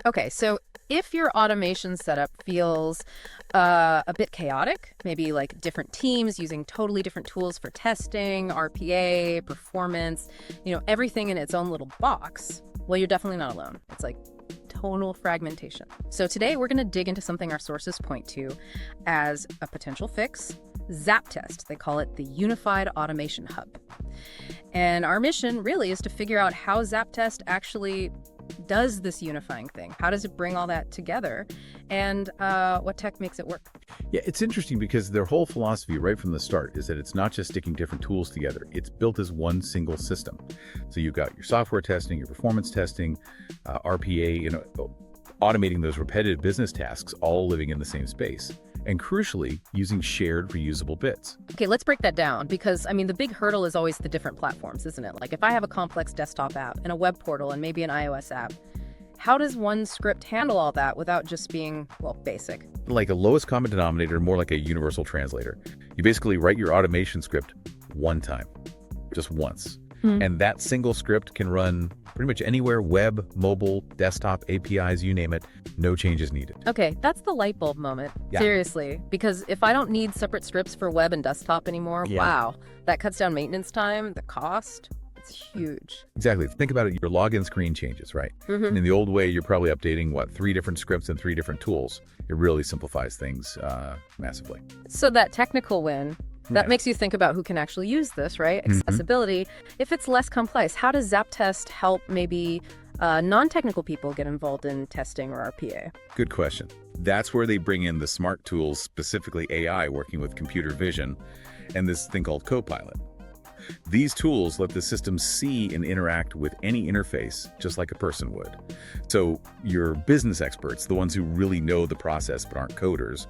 Okay, so if your automation setup feels a bit chaotic, maybe like different teams using totally different tools for testing, RPA, performance, everything in its own little box, well, you're definitely not alone. It's like total fragmentation. So today we're going to dig into something our sources point to as a potential fix, ZAPTEST. They call it the Unified Automation Hub. And our mission really is to figure out how ZAPTEST actually does this unifying thing. How does it bring all that together? And what tech makes it work? Yeah, it's interesting because their whole philosophy right from the start is that it's not just sticking different tools together. It's built as one single system. So you've got your software testing, your performance testing, RPA, automating those repetitive business tasks, all living in the same space. And crucially, using shared reusable bits. Okay, let's break that down because, the big hurdle is always the different platforms, isn't it? Like if I have a complex desktop app and a web portal and maybe an iOS app, how does one script handle all that without just being, well, basic? Like a lowest common denominator, more like a universal translator. You basically write your automation script one time, just once. And that single script can run pretty much anywhere, web, mobile, desktop, APIs, you name it, no changes needed. Okay, that's the light bulb moment. Yeah. Seriously, because if I don't need separate scripts for web and desktop anymore, wow, that cuts down maintenance time, the cost. It's huge. Exactly. Think about it. Your login screen changes, right? And in the old way, you're probably updating, 3 different scripts and 3 different tools. It really simplifies things massively. So that technical win, that makes you think about who can actually use this, right? Accessibility. If it's less complex, how does ZAPTEST help maybe non-technical people get involved in testing or RPA? Good question. That's where they bring in the smart tools, specifically AI working with computer vision and this thing called Copilot. These tools let the system see and interact with any interface just like a person would. So your business experts, the ones who really know the process but aren't coders,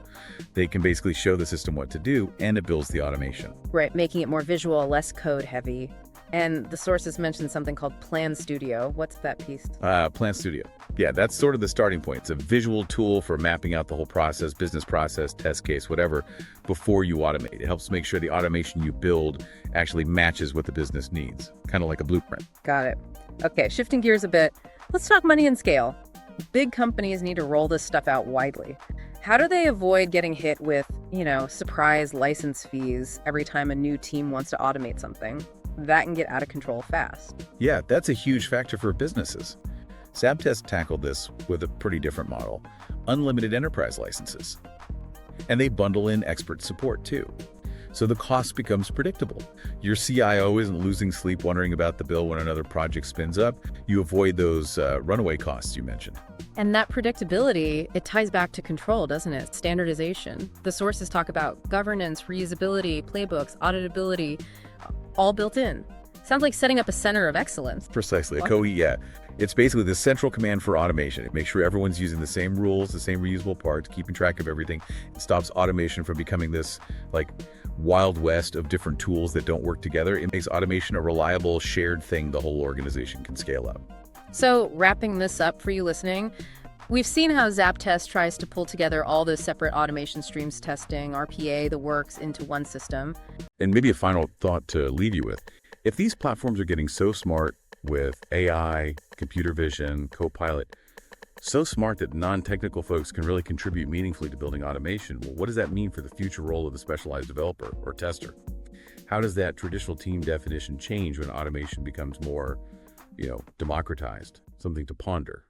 they can basically show the system what to do, and it builds the automation. Right, making it more visual, less code heavy. And the sources mentioned something called Plan Studio. What's that piece? Plan Studio. Yeah, that's sort of the starting point. It's a visual tool for mapping out the whole process, business process, test case, whatever, before you automate. It helps make sure the automation you build actually matches what the business needs, kind of like a blueprint. Got it. Okay, shifting gears a bit, let's talk money and scale. Big companies need to roll this stuff out widely. How do they avoid getting hit with, surprise license fees every time a new team wants to automate something? That can get out of control fast. Yeah, that's a huge factor for businesses. ZAPTEST tackled this with a pretty different model, unlimited enterprise licenses. And they bundle in expert support too. So the cost becomes predictable. Your CIO isn't losing sleep wondering about the bill when another project spins up. You avoid those runaway costs you mentioned. And that predictability, it ties back to control, doesn't it? Standardization. The sources talk about governance, reusability, playbooks, auditability, all built in. Sounds like setting up a center of excellence. Precisely. Yeah. It's basically the central command for automation. It makes sure everyone's using the same rules, the same reusable parts, keeping track of everything. It stops automation from becoming this wild west of different tools that don't work together. It makes automation a reliable, shared thing the whole organization can scale up. So wrapping this up for you listening, we've seen how ZAPTEST tries to pull together all those separate automation streams, testing, RPA, the works into one system. And maybe a final thought to leave you with. If these platforms are getting so smart with AI, computer vision, Copilot, so smart that non-technical folks can really contribute meaningfully to building automation, well, what does that mean for the future role of the specialized developer or tester? How does that traditional team definition change when automation becomes more, democratized? Something to ponder.